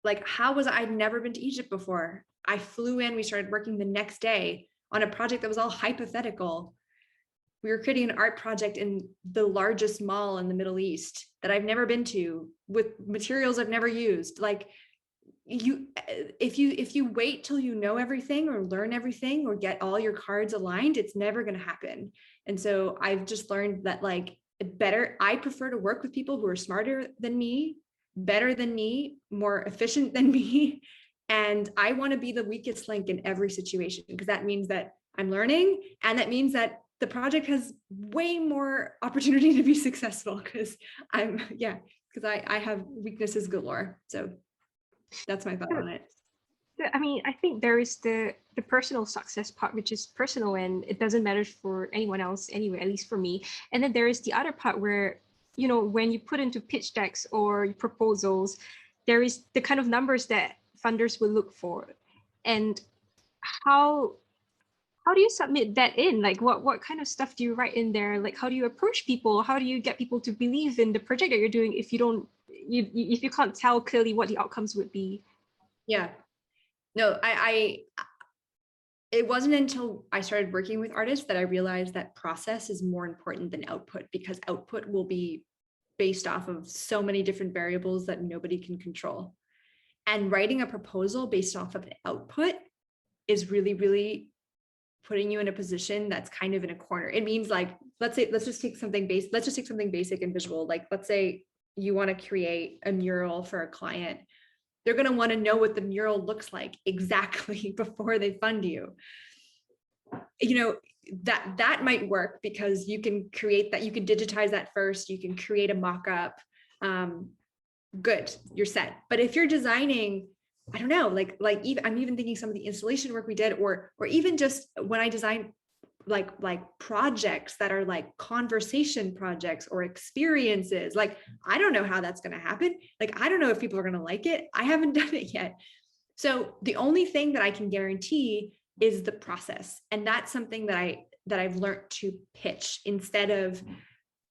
[SPEAKER 3] I'd never been to Egypt before. I flew in, we started working the next day on a project that was all hypothetical. We were creating an art project in the largest mall in the Middle East that I've never been to with materials I've never used. Like if you wait till you know everything or learn everything or get all your cards aligned, it's never going to happen. And so I've just learned that like I prefer to work with people who are smarter than me, better than me, more efficient than me. And I want to be the weakest link in every situation, because that means that I'm learning, and that means that the project has way more opportunity to be successful because I have weaknesses galore. So that's my thought on it.
[SPEAKER 2] I mean, I think there is the personal success part, which is personal and it doesn't matter for anyone else anyway, at least for me. And then there is the other part where, you know, when you put into pitch decks or proposals, there is the kind of numbers that funders will look for. And how do you submit that in? Like what kind of stuff do you write in there? Like how do you approach people? How do you get people to believe in the project that you're doing if if you can't tell clearly what the outcomes would be?
[SPEAKER 3] Yeah. No, it wasn't until I started working with artists that I realized that process is more important than output, because output will be based off of so many different variables that nobody can control. And writing a proposal based off of an output is really, really putting you in a position that's kind of in a corner. It means like, let's just take something basic and visual. Like, let's say you want to create a mural for a client. They're going to want to know what the mural looks like exactly before they fund you. You know, that might work because you can create that, you can digitize that first, you can create a mock-up. Good, you're set. But if you're designing, I don't know, I'm even thinking some of the installation work we did, or even just when I designed like projects that are like conversation projects or experiences, like I don't know how that's going to happen. Like I don't know if people are going to like it. I haven't done it yet. So the only thing that I can guarantee is the process. And that's something that I've learned to pitch, instead of,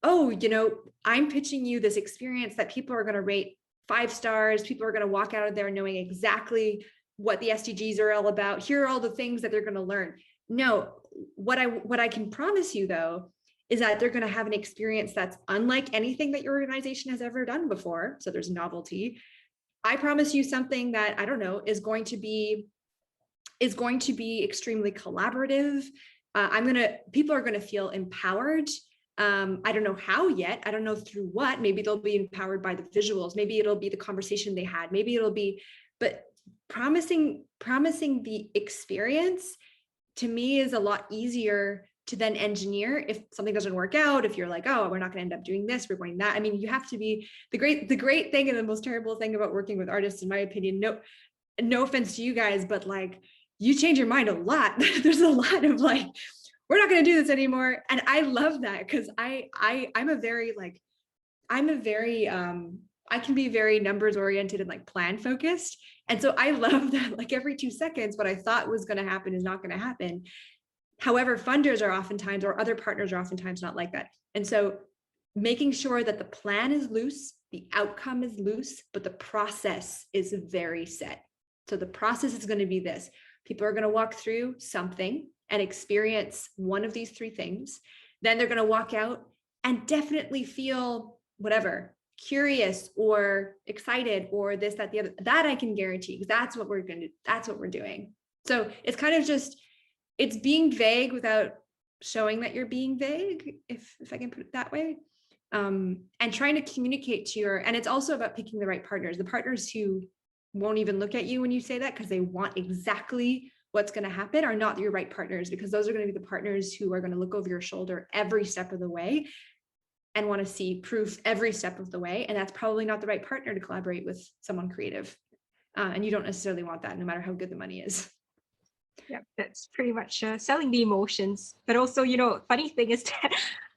[SPEAKER 3] oh, you know, I'm pitching you this experience that people are going to rate 5 stars. People are going to walk out of there knowing exactly what the SDGs are all about. Here are all the things that they're going to learn. No, what I can promise you though, is that they're going to have an experience that's unlike anything that your organization has ever done before. So there's novelty. I promise you something that, I don't know, is going to be extremely collaborative. People are going to feel empowered. I don't know how yet. I don't know through what. Maybe they'll be empowered by the visuals. Maybe it'll be the conversation they had. Maybe it'll be, but promising the experience to me is a lot easier to then engineer if something doesn't work out. If you're like, oh, we're not going to end up doing this, we're going that. I mean, you have to be the great thing and the most terrible thing about working with artists, in my opinion. No offense to you guys, but like you change your mind a lot. There's a lot of like, we're not going to do this anymore. And I love that because I can be very numbers oriented and like plan focused. And so I love that like every 2 seconds, what I thought was going to happen is not going to happen. However, funders are oftentimes, or other partners are oftentimes not like that. And so making sure that the plan is loose, the outcome is loose, but the process is very set. So the process is going to be this. People are going to walk through something and experience one of these 3 things. Then they're going to walk out and definitely feel whatever, curious or excited or this, that, the other, that I can guarantee, because that's what we're going to, that's what we're doing. So it's kind of just, it's being vague without showing that you're being vague, if I can put it that way. And trying to communicate to your, and it's also about picking the right partners, the partners who won't even look at you when you say that because they want exactly what's going to happen are not your right partners, because those are going to be the partners who are going to look over your shoulder every step of the way and want to see proof every step of the way. And that's probably not the right partner to collaborate with someone creative. And you don't necessarily want that, no matter how good the money is.
[SPEAKER 2] Yeah, that's pretty much selling the emotions. But also, you know, funny thing is that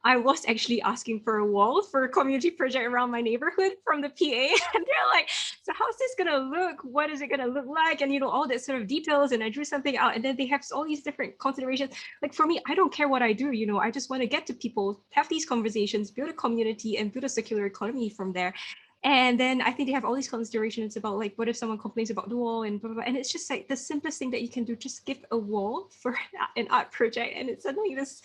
[SPEAKER 2] I was actually asking for a wall for a community project around my neighborhood from the PA. And they're like, so how's this going to look? What is it going to look like? And, you know, all that sort of details. And I drew something out. And then they have all these different considerations. Like for me, I don't care what I do. You know, I just want to get to people, have these conversations, build a community and build a circular economy from there. And then I think they have all these considerations about like, what if someone complains about the wall and blah, blah, blah. And it's just like the simplest thing that you can do, just give a wall for an art project. And it's suddenly this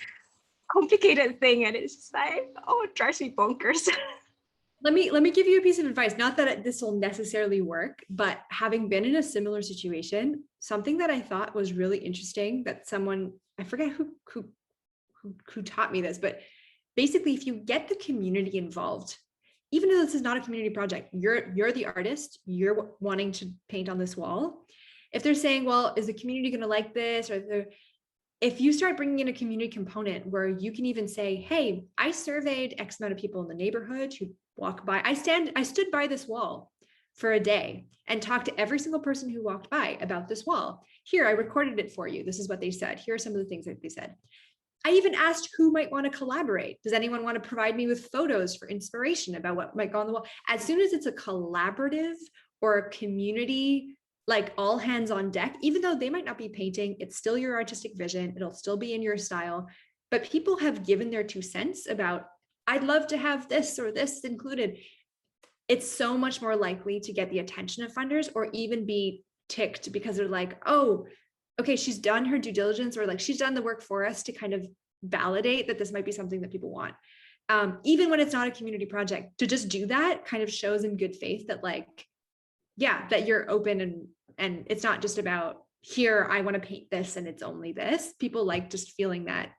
[SPEAKER 2] complicated thing. And it's just like, oh, it drives me bonkers.
[SPEAKER 3] Let me give you a piece of advice. Not that this will necessarily work, but having been in a similar situation, something that I thought was really interesting that someone, I forget who taught me this, but basically if you get the community involved, even though this is not a community project, you're the artist, you're wanting to paint on this wall. If they're saying, well, is the community going to like this? Or if you start bringing in a community component where you can even say, hey, I surveyed X amount of people in the neighborhood who walk by. I stood by this wall for a day and talked to every single person who walked by about this wall. Here, I recorded it for you. This is what they said. Here are some of the things that they said. I even asked who might want to collaborate. Does anyone want to provide me with photos for inspiration about what might go on the wall? As soon as it's a collaborative or a community, like all hands on deck, even though they might not be painting, it's still your artistic vision. It'll still be in your style. But people have given their 2 cents about, I'd love to have this or this included. It's so much more likely to get the attention of funders or even be ticked because they're like, oh, okay, she's done her due diligence, or like she's done the work for us to kind of validate that this might be something that people want. Even when it's not a community project, to just do that kind of shows in good faith that like, yeah, that you're open and it's not just about here, I want to paint this and it's only this. People like just feeling that,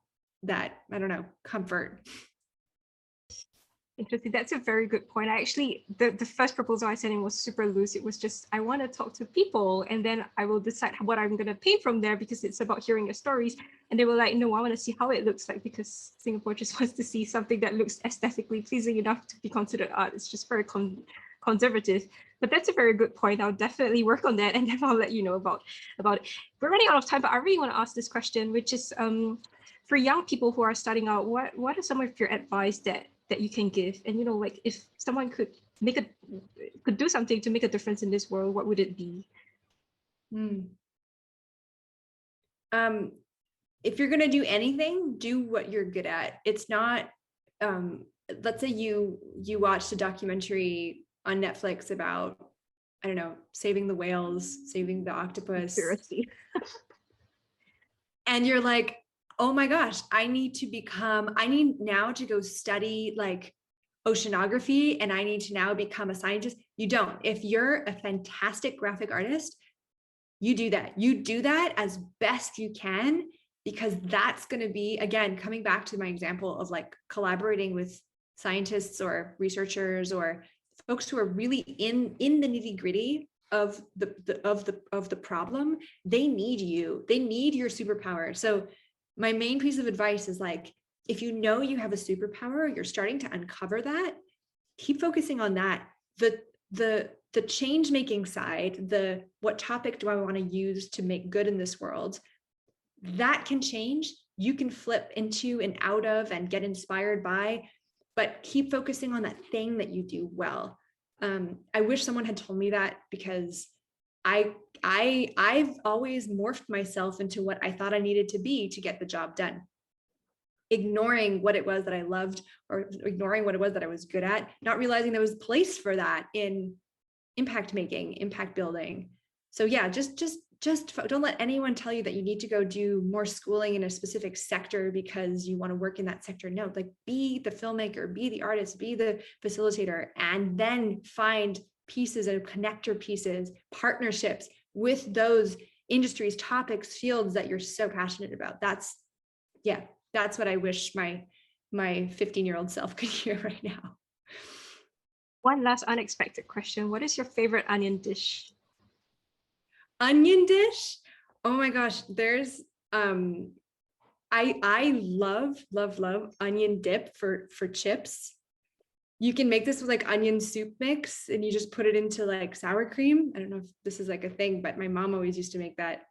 [SPEAKER 3] I don't know, comfort.
[SPEAKER 2] Interesting. That's a very good point. I actually, the first proposal I sent in was super loose. It was just, I want to talk to people and then I will decide what I'm going to paint from there because it's about hearing your stories. And they were like, no, I want to see how it looks like because Singapore just wants to see something that looks aesthetically pleasing enough to be considered art. It's just very conservative. But that's a very good point. I'll definitely work on that and then I'll let you know about it. We're running out of time, but I really want to ask this question, which is for young people who are starting out, what are some of your advice that you can give? And, you know, like if someone could do something to make a difference in this world, what would it be?
[SPEAKER 3] If you're going to do anything, do what you're good at. It's not, let's say you watched a documentary on Netflix about, I don't know, saving the whales, saving the octopus. And you're like, oh my gosh, I need now to go study like oceanography and I need to now become a scientist. You don't. If you're a fantastic graphic artist, you do that. You do that as best you can, because that's going to be, again, coming back to my example of like collaborating with scientists or researchers or folks who are really in the nitty gritty of the problem. They need you. They need your superpower. So my main piece of advice is like, if you know you have a superpower, you're starting to uncover that, keep focusing on that. The change-making side, what topic do I want to use to make good in this world, that can change. You can flip into and out of and get inspired by, but keep focusing on that thing that you do well. I wish someone had told me that, because I've always morphed myself into what I thought I needed to be to get the job done, ignoring what it was that I loved or ignoring what it was that I was good at, not realizing there was a place for that in impact making, impact building. So yeah, just don't let anyone tell you that you need to go do more schooling in a specific sector because you want to work in that sector. No, like be the filmmaker, be the artist, be the facilitator, and then find pieces of connector pieces, partnerships with those industries, topics, fields that you're so passionate about. That's what I wish my 15-year-old self could hear right now.
[SPEAKER 2] One last unexpected question. What is your favorite onion dish?
[SPEAKER 3] Onion dish? Oh my gosh, there's I love onion dip for chips. You can make this with like onion soup mix and you just put it into like sour cream. I don't know if this is like a thing, but my mom always used to make that.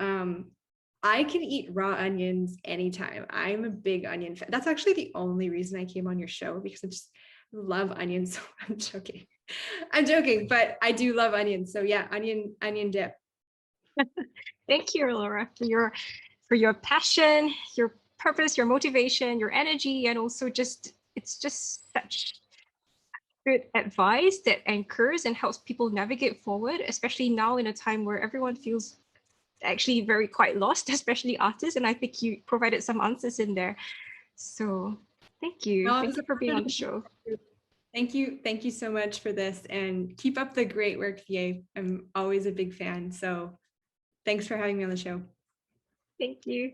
[SPEAKER 3] I can eat raw onions anytime. I'm a big onion fan. That's actually the only reason I came on your show, because I just love onions. I'm joking, but I do love onions. So yeah, onion dip.
[SPEAKER 2] Thank you, Laura, for your passion, your purpose, your motivation, your energy, and also it's just such good advice that anchors and helps people navigate forward, especially now in a time where everyone feels actually very quite lost, especially artists. And I think you provided some answers in there. So thank you.
[SPEAKER 3] Oh,
[SPEAKER 2] Thank you for being on the show.
[SPEAKER 3] Thank you so much for this, and keep up the great work, VA. I'm always a big fan. So thanks for having me on the show.
[SPEAKER 2] Thank you.